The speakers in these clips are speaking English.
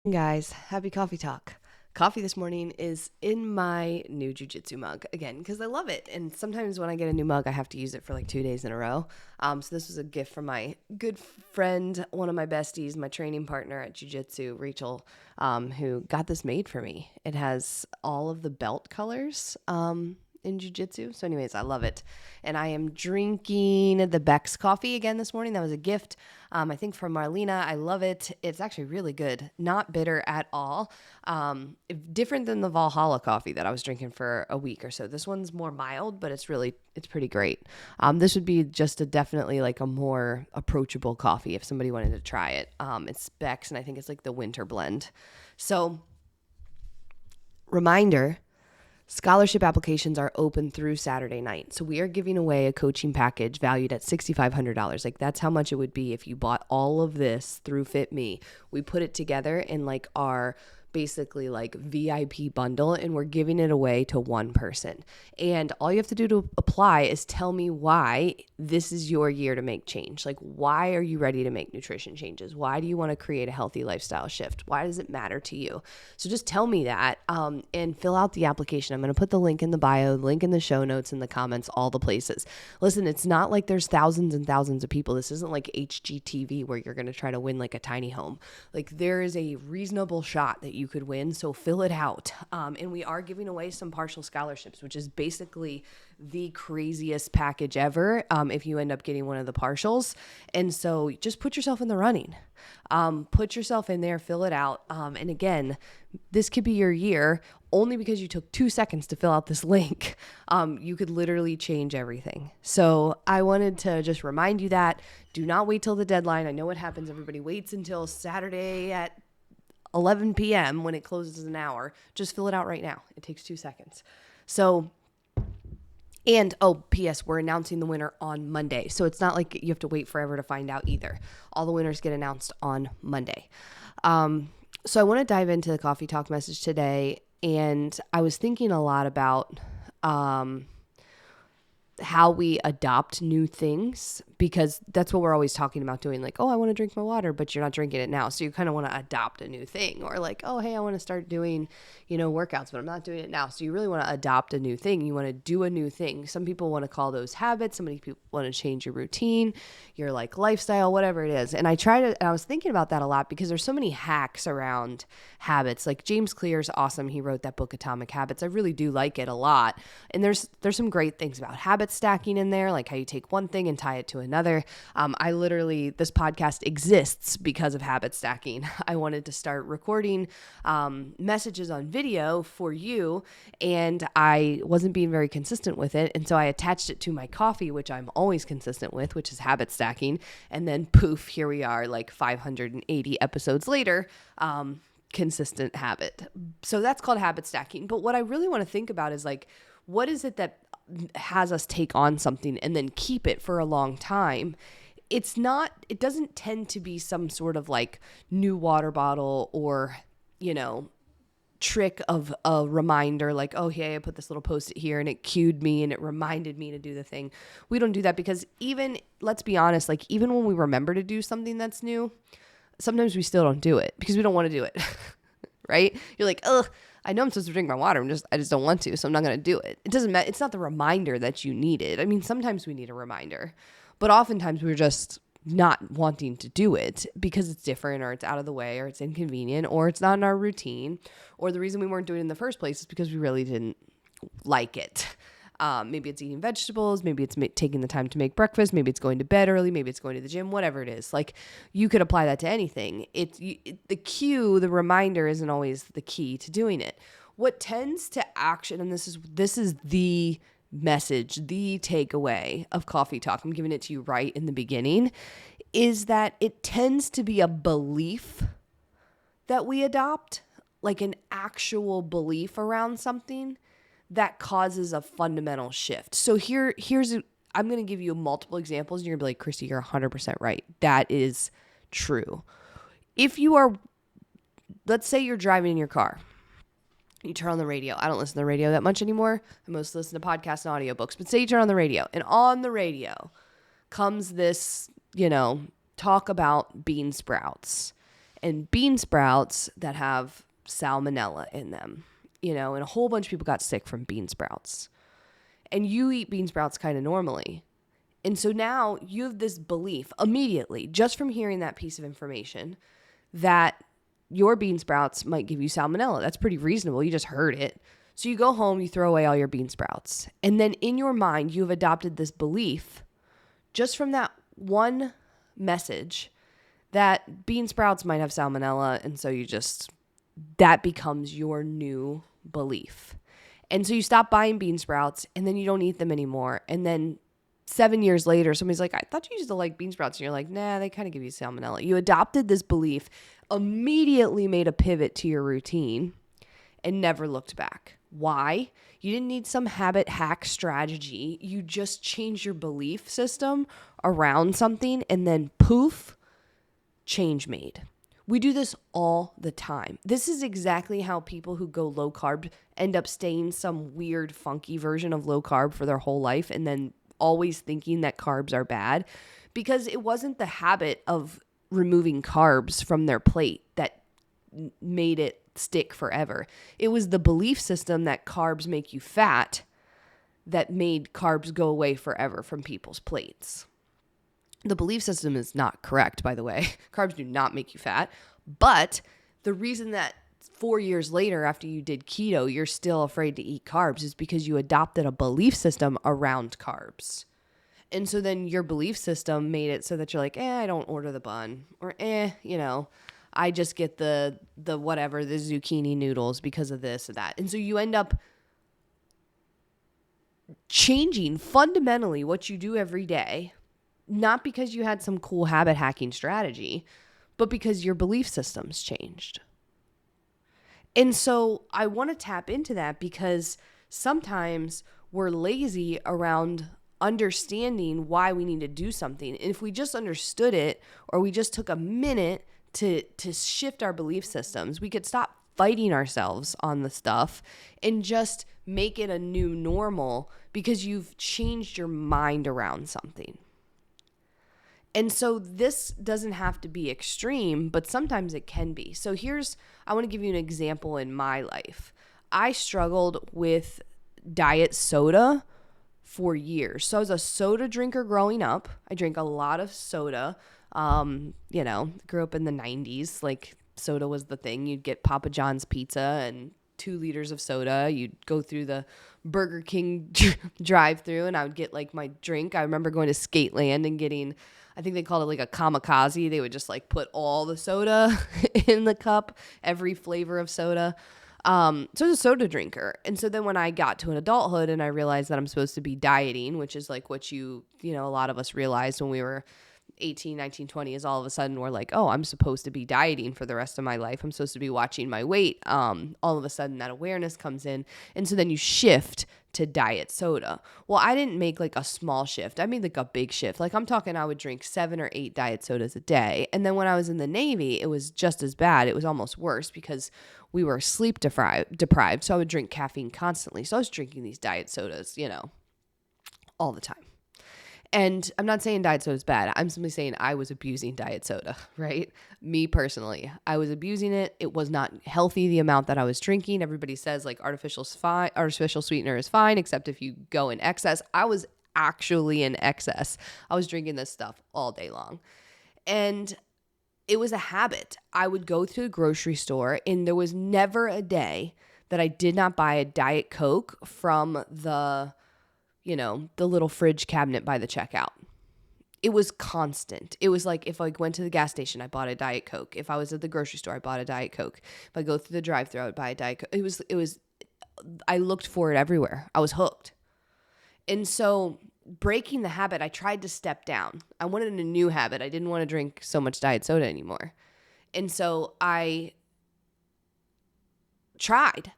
Guys, happy coffee talk. Coffee this morning is in my new jujitsu mug again because I love it. And sometimes when I get a new mug, I have to use it for like 2 days in a row. So this was a gift from my good friend, one of my besties, my training partner at jujitsu, Rachel, who got this made for me. It has all of the belt colors. In jujitsu. So anyways, I love it. And I am drinking the Beck's coffee again this morning. That was a gift, I think from Marlena. I love it. It's actually really good. Not bitter at all. Different than the Valhalla coffee that I was drinking for a week or so. This one's more mild, but it's pretty great. This would be just definitely like a more approachable coffee if somebody wanted to try it. It's Beck's and I think it's like the winter blend. So reminder, scholarship applications are open through Saturday night. So we are giving away a coaching package valued at $6,500. Like that's how much it would be if you bought all of this through Fitme. We put it together in like our basically like VIP bundle and we're giving it away to one person. And all you have to do to apply is tell me why this is your year to make change. Like why are you ready to make nutrition changes? Why do you want to create a healthy lifestyle shift? Why does it matter to you? So just tell me that and fill out the application. I'm going to put the link in the bio, link in the show notes, in the comments, all the places. Listen, it's not like there's thousands and thousands of people. This isn't like HGTV where you're going to try to win like a tiny home. Like there is a reasonable shot that you could win, so fill it out. And we are giving away some partial scholarships, which is basically the craziest package ever if you end up getting one of the partials. And so just put yourself in the running. Put yourself in there, fill it out. And again, this could be your year only because you took 2 seconds to fill out this link. You could literally change everything. So I wanted to just remind you that do not wait till the deadline. I know what happens. Everybody waits until Saturday at 11 p.m. when it closes an hour. Just fill it out right now. It takes 2 seconds. So, and P.S., we're announcing the winner on Monday. So it's not like you have to wait forever to find out either. All the winners get announced on Monday. So I want to dive into the coffee talk message today. And I was thinking a lot about how we adopt new things, because that's what we're always talking about doing. Like, oh, I want to drink my water, but you're not drinking it now. So you kind of want to adopt a new thing, or like, oh, hey, I want to start doing, workouts, but I'm not doing it now. So you really want to adopt a new thing. You want to do a new thing. Some people want to call those habits. Some people want to change your routine, your like lifestyle, whatever it is. And I was thinking about that a lot because there's so many hacks around habits. Like James Clear's awesome. He wrote that book, Atomic Habits. I really do like it a lot. And there's some great things about habit stacking in there, like how you take one thing and tie it to another. This podcast exists because of habit stacking. I wanted to start recording messages on video for you, and I wasn't being very consistent with it. And so I attached it to my coffee, which I'm always consistent with, which is habit stacking. And then poof, here we are like 580 episodes later. Consistent habit. So that's called habit stacking. But what I really want to think about is like, what is it that has us take on something and then keep it for a long time? It doesn't tend to be some sort of like new water bottle or, trick of a reminder, like, oh, hey, I put this little post-it here and it cued me and it reminded me to do the thing. We don't do that because let's be honest, like even when we remember to do something that's new, sometimes we still don't do it because we don't want to do it, right? You're like, ugh, I know I'm supposed to drink my water. I just don't want to, so I'm not going to do it. It doesn't matter. It's not the reminder that you needed. I mean, sometimes we need a reminder, but oftentimes we're just not wanting to do it because it's different or it's out of the way or it's inconvenient or it's not in our routine, or the reason we weren't doing it in the first place is because we really didn't like it. Maybe it's eating vegetables. Maybe it's taking the time to make breakfast. Maybe it's going to bed early. Maybe it's going to the gym, whatever it is. Like you could apply that to anything. The reminder isn't always the key to doing it. What tends to action, and this is the message, the takeaway of Coffee Talk, I'm giving it to you right in the beginning, is that it tends to be a belief that we adopt, like an actual belief around something that causes a fundamental shift. So I'm going to give you multiple examples and you're going to be like, Christy, you're 100% right. That is true. Let's say you're driving in your car. You turn on the radio. I don't listen to the radio that much anymore. I mostly listen to podcasts and audiobooks. But say you turn on the radio, and on the radio comes this, talk about bean sprouts. and bean sprouts that have salmonella in them, and a whole bunch of people got sick from bean sprouts. And you eat bean sprouts kind of normally. And so now you have this belief immediately, just from hearing that piece of information, that your bean sprouts might give you salmonella. That's pretty reasonable. You just heard it. So you go home, you throw away all your bean sprouts. And then in your mind, you've adopted this belief just from that one message that bean sprouts might have salmonella. And so that becomes your new belief. And so you stop buying bean sprouts and then you don't eat them anymore. And then 7 years later, somebody's like, I thought you used to like bean sprouts. And you're like, nah, they kind of give you salmonella. You adopted this belief, immediately made a pivot to your routine, and never looked back. Why? You didn't need some habit hack strategy. You just changed your belief system around something, and then poof, change made. We do this all the time. This is exactly how people who go low carb end up staying some weird, funky version of low carb for their whole life, and then always thinking that carbs are bad, because it wasn't the habit of removing carbs from their plate that made it stick forever. It was the belief system that carbs make you fat that made carbs go away forever from people's plates. The belief system is not correct, by the way. Carbs do not make you fat. But the reason that 4 years later, after you did keto, you're still afraid to eat carbs is because you adopted a belief system around carbs. And so then your belief system made it so that you're like, I don't order the bun, or I just get the whatever, the zucchini noodles because of this or that. And so you end up changing fundamentally what you do every day, not because you had some cool habit hacking strategy, but because your belief system's changed. And so I want to tap into that, because sometimes we're lazy around understanding why we need to do something. And if we just understood it, or we just took a minute to shift our belief systems, we could stop fighting ourselves on the stuff and just make it a new normal, because you've changed your mind around something. And so this doesn't have to be extreme, but sometimes it can be. So I want to give you an example in my life. I struggled with diet soda for years. So I was a soda drinker growing up. I drank a lot of soda. Grew up in the 90s. Like, soda was the thing. You'd get Papa John's pizza and 2 liters of soda. You'd go through the Burger King drive-thru, and I would get like my drink. I remember going to Skateland and getting, I think they called it like a kamikaze. They would just like put all the soda in the cup, every flavor of soda. So I was a soda drinker. And so then when I got to an adulthood and I realized that I'm supposed to be dieting, which is like what a lot of us realized when we were 18, 19, 20, is all of a sudden we're like, oh, I'm supposed to be dieting for the rest of my life. I'm supposed to be watching my weight. All of a sudden that awareness comes in. And so then you shift to diet soda. Well, I didn't make like a small shift. I made like a big shift. Like, I'm talking, I would drink 7 or 8 diet sodas a day. And then when I was in the Navy, it was just as bad. It was almost worse, because we were sleep deprived. So I would drink caffeine constantly. So I was drinking these diet sodas, all the time. And I'm not saying diet soda is bad. I'm simply saying I was abusing diet soda, right? Me personally, I was abusing it. It was not healthy, the amount that I was drinking. Everybody says like artificial sweetener is fine, except if you go in excess. I was actually in excess. I was drinking this stuff all day long. And it was a habit. I would go to the grocery store, and there was never a day that I did not buy a Diet Coke from the little fridge cabinet by the checkout. It was constant. It was like, if I went to the gas station, I bought a Diet Coke. If I was at the grocery store, I bought a Diet Coke. If I go through the drive-thru, I would buy a Diet Coke. It was, I looked for it everywhere. I was hooked. And so breaking the habit, I tried to step down. I wanted a new habit. I didn't want to drink so much diet soda anymore. And so I tried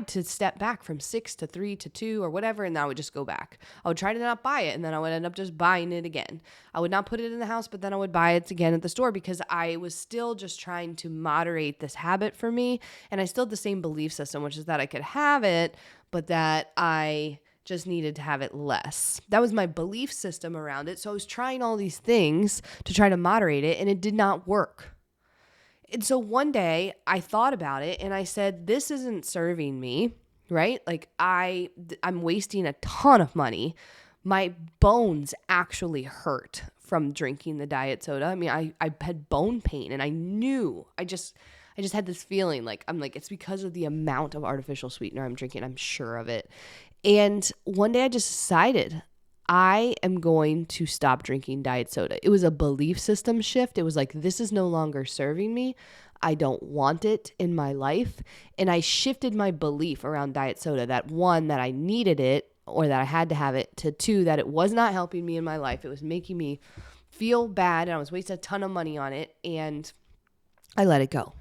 to step back from 6 to 3 to 2 or whatever, and then I would just go back. I would try to not buy it, and then I would end up just buying it again. I would not put it in the house, but then I would buy it again at the store, because I was still just trying to moderate this habit for me. And I still had the same belief system, which is that I could have it, but that I just needed to have it less. That was my belief system around it. So I was trying all these things to try to moderate it, and it did not work. And so one day I thought about it and I said, this isn't serving me, right? Like I'm wasting a ton of money. My bones actually hurt from drinking the diet soda. I mean, I had bone pain and I just had this feeling like, I'm like, it's because of the amount of artificial sweetener I'm drinking. I'm sure of it. And one day I just decided I am going to stop drinking diet soda. It was a belief system shift. It was like, this is no longer serving me. I don't want it in my life. And I shifted my belief around diet soda, that one, that I needed it or that I had to have it, to two, that it was not helping me in my life. It was making me feel bad and I was wasting a ton of money on it. And I let it go.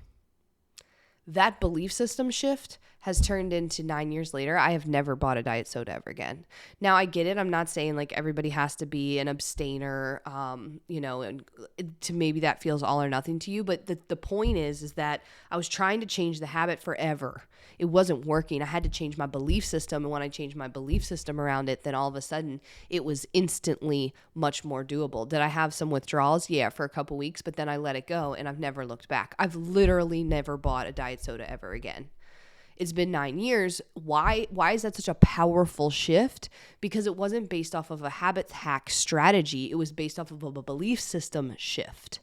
That belief system shift has turned into 9 years later, I have never bought a diet soda ever again. Now, I get it. I'm not saying like everybody has to be an abstainer, and to maybe that feels all or nothing to you. But the point is that I was trying to change the habit forever. It wasn't working. I had to change my belief system. And when I changed my belief system around it, then all of a sudden it was instantly much more doable. Did I have some withdrawals? Yeah, for a couple weeks, but then I let it go and I've never looked back. I've literally never bought a diet soda ever again. It's been 9 years. Why is that such a powerful shift? Because it wasn't based off of a habit hack strategy. It was based off of a belief system shift.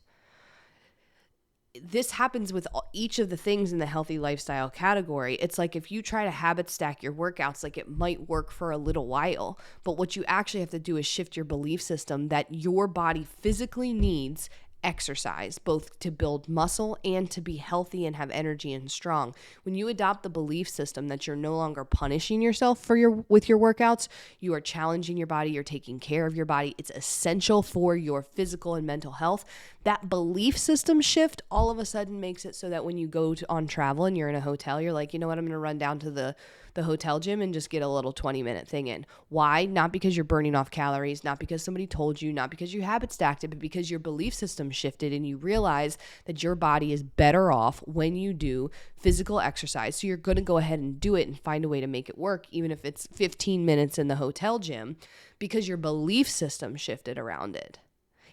This happens with each of the things in the healthy lifestyle category. It's like if you try to habit stack your workouts, like it might work for a little while, but what you actually have to do is shift your belief system that your body physically needs exercise, both to build muscle and to be healthy and have energy and strong. When you adopt the belief system that you're no longer punishing yourself with your workouts, you are challenging your body, you're taking care of your body. It's essential for your physical and mental health. That belief system shift all of a sudden makes it so that when you go on travel and you're in a hotel, you're like, you know what, I'm going to run down to the hotel gym and just get a little 20-minute thing in. Why? Not because you're burning off calories, not because somebody told you, not because you habit stacked it, but because your belief system shifted and you realize that your body is better off when you do physical exercise. So you're going to go ahead and do it and find a way to make it work, even if it's 15 minutes in the hotel gym, because your belief system shifted around it.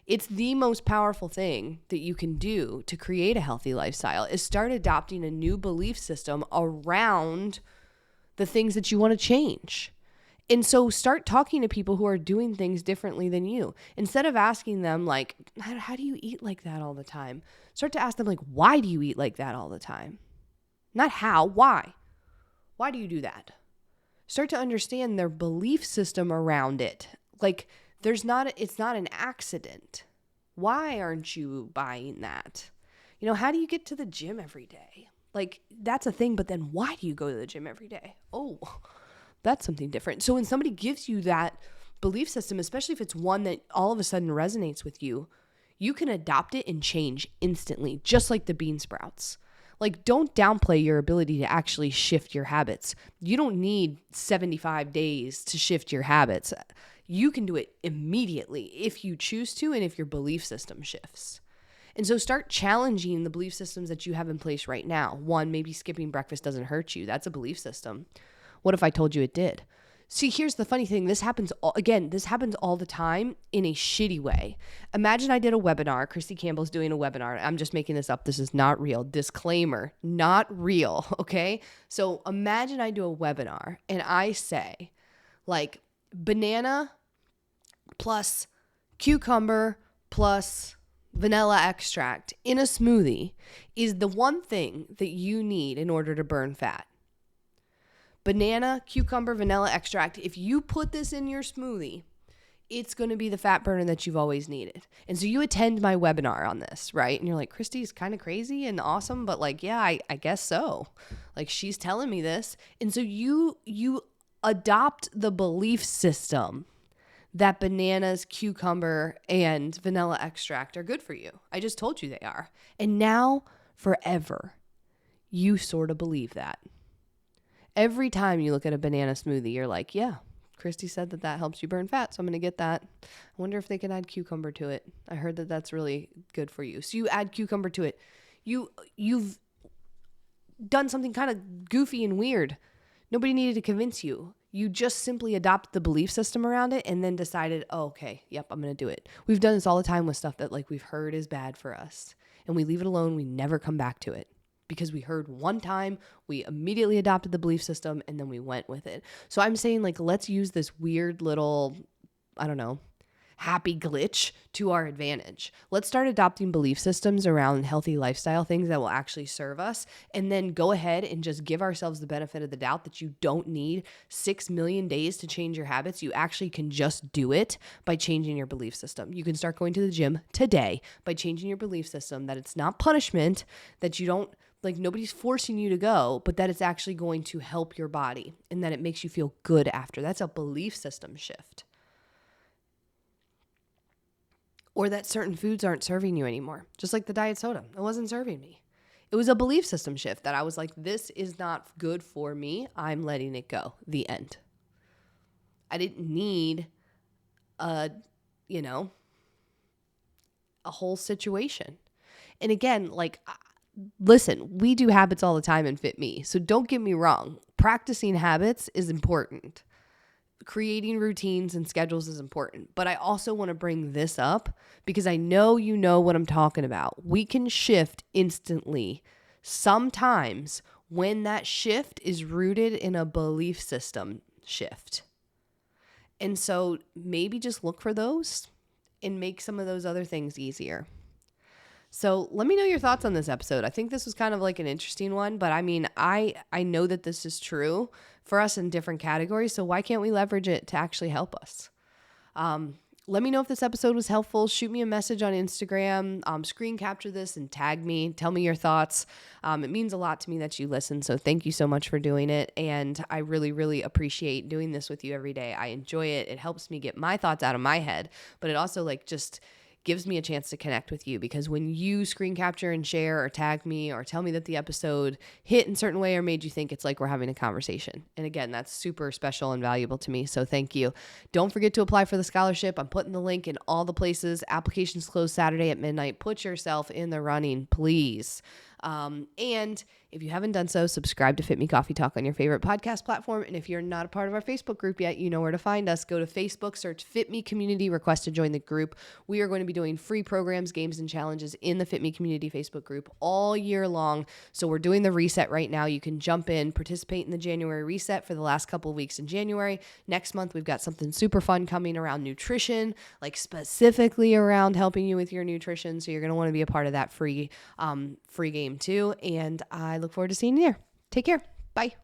It's the most powerful thing that you can do to create a healthy lifestyle is start adopting a new belief system around the things that you want to change. And so start talking to people who are doing things differently than you. Instead of asking them like, how do you eat like that all the time? Start to ask them like, why do you eat like that all the time? Not how, why? Why do you do that? Start to understand their belief system around it. Like it's not an accident. Why aren't you buying that? How do you get to the gym every day? Like, that's a thing, but then why do you go to the gym every day? Oh, that's something different. So when somebody gives you that belief system, especially if it's one that all of a sudden resonates with you, you can adopt it and change instantly, just like the bean sprouts. Like, don't downplay your ability to actually shift your habits. You don't need 75 days to shift your habits. You can do it immediately if you choose to and if your belief system shifts. And so start challenging the belief systems that you have in place right now. One, maybe skipping breakfast doesn't hurt you. That's a belief system. What if I told you it did? See, here's the funny thing. This happens all the time in a shitty way. Imagine I did a webinar. Christy Campbell's doing a webinar. I'm just making this up. This is not real. Disclaimer, not real, okay? So imagine I do a webinar and I say like banana plus cucumber plus vanilla extract in a smoothie is the one thing that you need in order to burn fat. Banana, cucumber, vanilla extract. If you put this in your smoothie, it's going to be the fat burner that you've always needed. And so you attend my webinar on this, right? And you're like, Christy's kind of crazy and awesome, but like, yeah, I guess so. Like, she's telling me this. And so you adopt the belief system that bananas, cucumber, and vanilla extract are good for you. I just told you they are. And now, forever, you sort of believe that. Every time you look at a banana smoothie, you're like, yeah, Christy said that helps you burn fat, so I'm going to get that. I wonder if they can add cucumber to it. I heard that that's really good for you. So you add cucumber to it. You've done something kind of goofy and weird. Nobody needed to convince you. You just simply adopted the belief system around it and then decided, oh, okay, yep, I'm going to do it. We've done this all the time with stuff that like we've heard is bad for us. and we leave it alone. We never come back to it because we heard one time, we immediately adopted the belief system, and then we went with it. So I'm saying, like, let's use this weird little, I don't know, happy glitch to our advantage. Let's start adopting belief systems around healthy lifestyle things that will actually serve us, and then go ahead and just give ourselves the benefit of the doubt that you don't need 6 million days to change your habits. You actually can just do it by changing your belief system. You can start going to the gym today by changing your belief system, that it's not punishment, that you don't, like, nobody's forcing you to go, but that it's actually going to help your body and that it makes you feel good after. That's a belief system shift. Or that certain foods aren't serving you anymore. Just like the diet soda. It wasn't serving me. It was a belief system shift that I was like, this is not good for me. I'm letting it go. The end. I didn't need a whole situation. And again, like, listen, we do habits all the time in Fitme. So don't get me wrong. Practicing habits is important. Creating routines and schedules is important, but I also want to bring this up because I know you know what I'm talking about. We can shift instantly sometimes when that shift is rooted in a belief system shift. And so maybe just look for those and make some of those other things easier. So let me know your thoughts on this episode. I think this was kind of like an interesting one, but I mean, I know that this is true for us in different categories, so why can't we leverage it to actually help us? Let me know if this episode was helpful. Shoot me a message on Instagram, screen capture this and tag me. Tell me your thoughts. It means a lot to me that you listen, so thank you so much for doing it, and I really, really appreciate doing this with you every day. I enjoy it. It helps me get my thoughts out of my head, but it also just gives me a chance to connect with you, because when you screen capture and share or tag me or tell me that the episode hit in a certain way or made you think, it's like we're having a conversation. And again, that's super special and valuable to me. So thank you. Don't forget to apply for the scholarship. I'm putting the link in all the places. Applications close Saturday at midnight. Put yourself in the running, please. And if you haven't done so, subscribe to Fitme Coffee Talk on your favorite podcast platform. And if you're not a part of our Facebook group yet, you know where to find us. Go to Facebook, search Fitme Community, request to join the group. We are going to be doing free programs, games, and challenges in the Fitme Community Facebook group all year long. So we're doing the reset right now. You can jump in, participate in the January reset for the last couple of weeks in January. Next month, we've got something super fun coming around nutrition, like specifically around helping you with your nutrition. So you're going to want to be a part of that free game too. And I look forward to seeing you there. Take care. Bye.